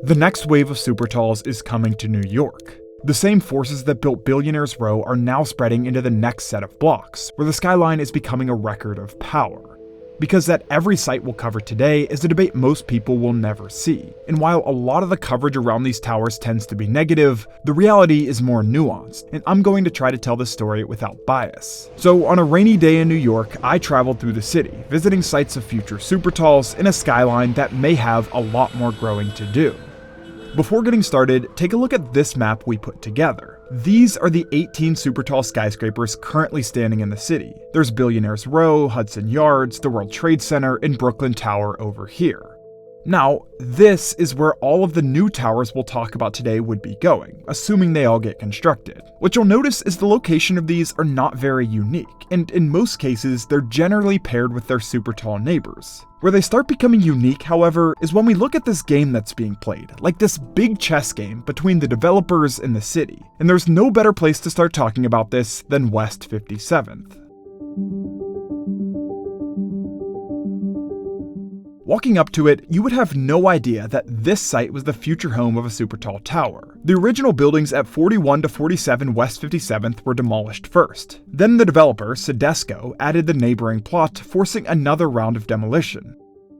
The next wave of Supertalls is coming to New York. The same forces that built Billionaires Row are now spreading into the next set of blocks, where the skyline is becoming a record of power. Because that every site we'll cover today is a debate most people will never see. And while a lot of the coverage around these towers tends to be negative, the reality is more nuanced, and I'm going to try to tell this story without bias. So on a rainy day in New York, I traveled through the city, visiting sites of future Supertalls in a skyline that may have a lot more growing to do. Before getting started, take a look at this map we put together. These are the 18 Supertall skyscrapers currently standing in the city. There's Billionaires Row, Hudson Yards, the World Trade Center, and Brooklyn Tower over here. Now, this is where all of the new towers we'll talk about today would be going, assuming they all get constructed. What you'll notice is the location of these are not very unique, and in most cases, they're generally paired with their Supertall neighbors. Where they start becoming unique, however, is when we look at this game that's being played, like this big chess game between the developers and the city. And there's no better place to start talking about this than West 57th. Walking up to it, you would have no idea that this site was the future home of a Supertall tower. The original buildings at 41 to 47 West 57th were demolished first. Then the developer, Sedesco, added the neighboring plot, forcing another round of demolition.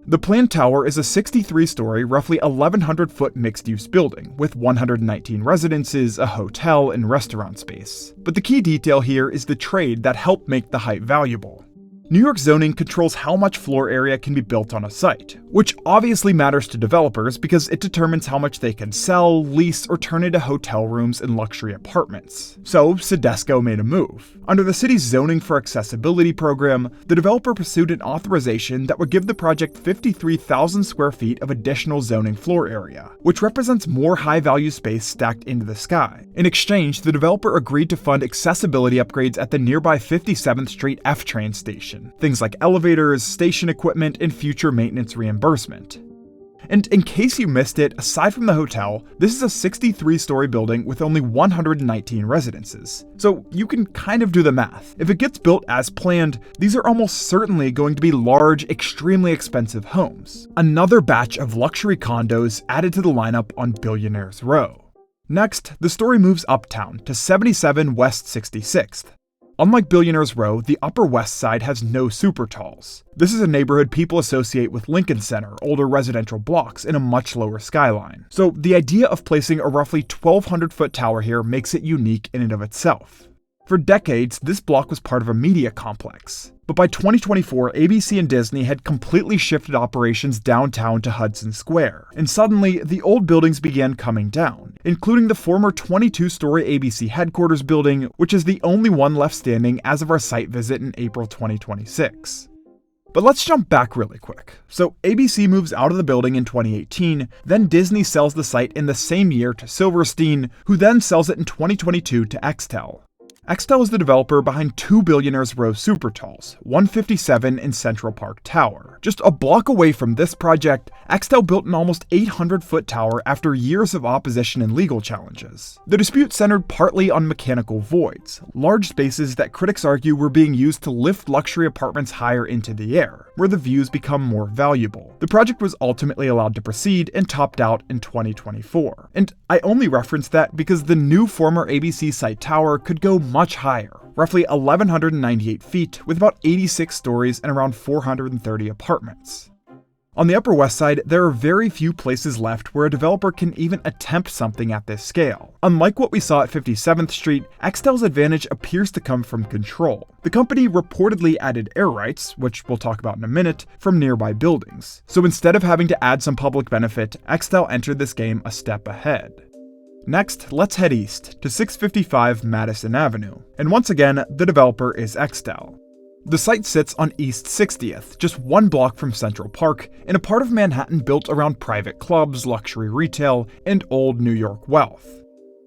The planned tower is a 63-story, roughly 1,100-foot mixed-use building, with 119 residences, a hotel, and restaurant space. But the key detail here is the trade that helped make the height valuable. New York zoning controls how much floor area can be built on a site, which obviously matters to developers because it determines how much they can sell, lease, or turn into hotel rooms and luxury apartments. So, Sedesco made a move. Under the city's Zoning for Accessibility program, the developer pursued an authorization that would give the project 53,000 square feet of additional zoning floor area, which represents more high-value space stacked into the sky. In exchange, the developer agreed to fund accessibility upgrades at the nearby 57th Street F train station. Things like elevators, station equipment, and future maintenance reimbursement. And in case you missed it, aside from the hotel, this is a 63-story building with only 119 residences. So you can kind of do the math. If it gets built as planned, these are almost certainly going to be large, extremely expensive homes. Another batch of luxury condos added to the lineup on Billionaires Row. Next, the story moves uptown to 77 West 66th. Unlike Billionaires Row, the Upper West Side has no Supertalls. This is a neighborhood people associate with Lincoln Center, older residential blocks, and a much lower skyline. So the idea of placing a roughly 1,200-foot tower here makes it unique in and of itself. For decades, this block was part of a media complex. But by 2024, ABC and Disney had completely shifted operations downtown to Hudson Square, and suddenly, the old buildings began coming down, including the former 22-story ABC headquarters building, which is the only one left standing as of our site visit in April 2026. But let's jump back really quick. So ABC moves out of the building in 2018, then Disney sells the site in the same year to Silverstein, who then sells it in 2022 to Extel. Extel is the developer behind two Billionaires Row Supertalls, 157 and Central Park Tower. Just a block away from this project, Extel built an almost 800-foot tower after years of opposition and legal challenges. The dispute centered partly on mechanical voids, large spaces that critics argue were being used to lift luxury apartments higher into the air, where the views become more valuable. The project was ultimately allowed to proceed and topped out in 2024. And I only reference that because the new former ABC site tower could go much higher, roughly 1,198 feet, with about 86 stories and around 430 apartments. On the Upper West Side, there are very few places left where a developer can even attempt something at this scale. Unlike what we saw at 57th Street, Extel's advantage appears to come from control. The company reportedly added air rights, which we'll talk about in a minute, from nearby buildings. So instead of having to add some public benefit, Extel entered this game a step ahead. Next, let's head east to 655 Madison Avenue. And once again, the developer is Extel. The site sits on East 60th, just one block from Central Park, in a part of Manhattan built around private clubs, luxury retail, and old New York wealth.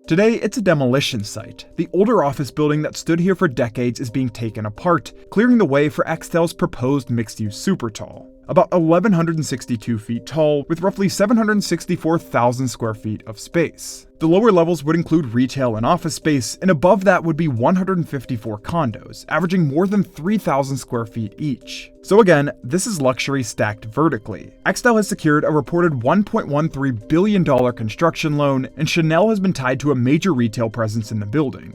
Today, it's a demolition site. The older office building that stood here for decades is being taken apart, clearing the way for Extel's proposed mixed-use Supertall. about 1,162 feet tall with roughly 764,000 square feet of space. The lower levels would include retail and office space, and above that would be 154 condos, averaging more than 3,000 square feet each. So again, this is luxury stacked vertically. Extell has secured a reported $1.13 billion construction loan, and Chanel has been tied to a major retail presence in the building.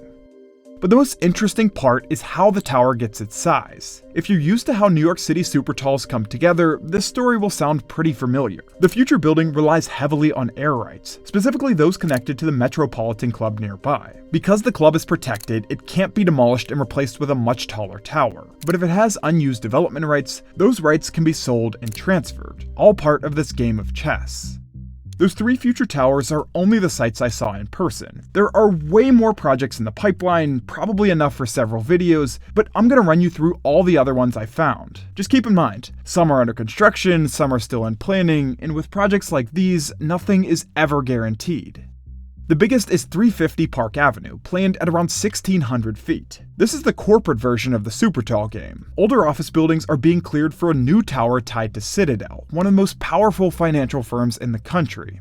But the most interesting part is how the tower gets its size. If you're used to how New York City Supertalls come together, this story will sound pretty familiar. The future building relies heavily on air rights, specifically those connected to the Metropolitan Club nearby. Because the club is protected, it can't be demolished and replaced with a much taller tower. But if it has unused development rights, those rights can be sold and transferred, all part of this game of chess. Those 3 future towers are only the sites I saw in person. There are way more projects in the pipeline, probably enough for several videos, but I'm gonna run you through all the other ones I found. Just keep in mind, some are under construction, some are still in planning, and with projects like these, nothing is ever guaranteed. The biggest is 350 Park Avenue, planned at around 1,600 feet. This is the corporate version of the Supertall game. Older office buildings are being cleared for a new tower tied to Citadel, one of the most powerful financial firms in the country.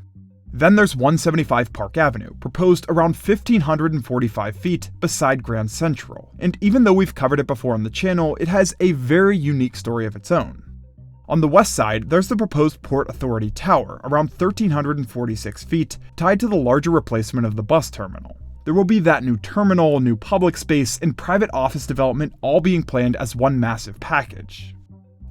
Then there's 175 Park Avenue, proposed around 1,545 feet beside Grand Central. And even though we've covered it before on the channel, it has a very unique story of its own. On the west side, there's the proposed Port Authority Tower, around 1,346 feet, tied to the larger replacement of the bus terminal. There will be that new terminal, new public space, and private office development all being planned as one massive package.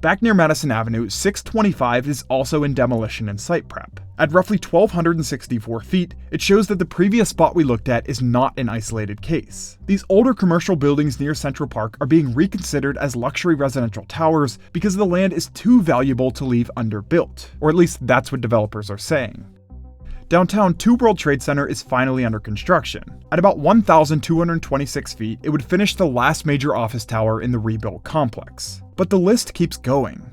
Back near Madison Avenue, 625 is also in demolition and site prep. At roughly 1,264 feet, it shows that the previous spot we looked at is not an isolated case. These older commercial buildings near Central Park are being reconsidered as luxury residential towers because the land is too valuable to leave underbuilt, or at least that's what developers are saying. Downtown, 2 World Trade Center is finally under construction. At about 1,226 feet, it would finish the last major office tower in the rebuilt complex. But the list keeps going.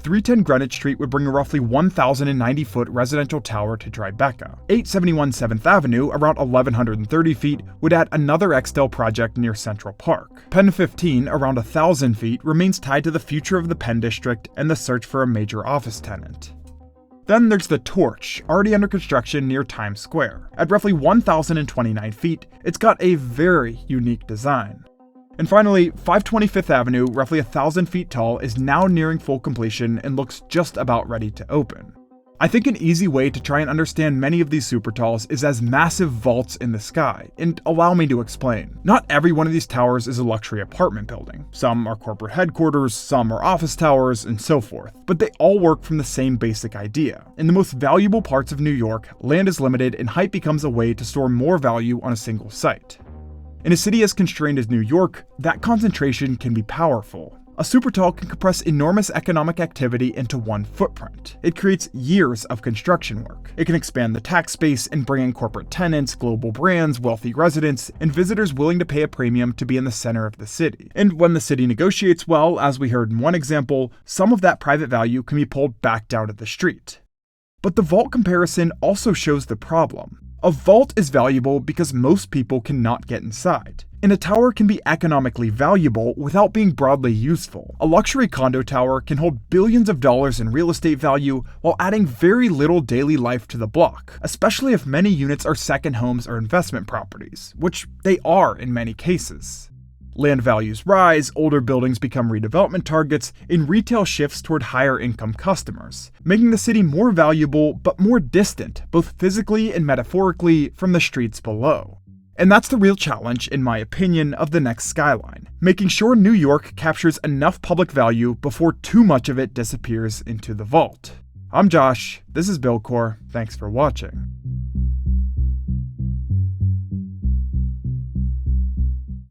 310 Greenwich Street would bring a roughly 1,090-foot residential tower to Tribeca. 871 7th Avenue, around 1,130 feet, would add another Extell project near Central Park. Penn 15, around 1,000 feet, remains tied to the future of the Penn district and the search for a major office tenant. Then there's the Torch, already under construction near Times Square. At roughly 1,029 feet, it's got a very unique design. And finally, 525th Avenue, roughly 1,000 feet tall, is now nearing full completion and looks just about ready to open. I think an easy way to try and understand many of these Supertalls is as massive vaults in the sky, and allow me to explain. Not every one of these towers is a luxury apartment building. Some are corporate headquarters, some are office towers, and so forth. But they all work from the same basic idea. In the most valuable parts of New York, land is limited and height becomes a way to store more value on a single site. In a city as constrained as New York, that concentration can be powerful. A Supertall can compress enormous economic activity into one footprint. It creates years of construction work. It can expand the tax base and bring in corporate tenants, global brands, wealthy residents, and visitors willing to pay a premium to be in the center of the city. And when the city negotiates well, as we heard in one example, some of that private value can be pulled back down to the street. But the vault comparison also shows the problem. A vault is valuable because most people cannot get inside. And a tower can be economically valuable without being broadly useful. A luxury condo tower can hold billions of dollars in real estate value while adding very little daily life to the block, especially if many units are second homes or investment properties, which they are in many cases. Land values rise, older buildings become redevelopment targets, and retail shifts toward higher income customers, making the city more valuable but more distant, both physically and metaphorically, from the streets below. And that's the real challenge, in my opinion, of the next skyline, making sure New York captures enough public value before too much of it disappears into the vault. I'm Josh, this is Buildcore, thanks for watching.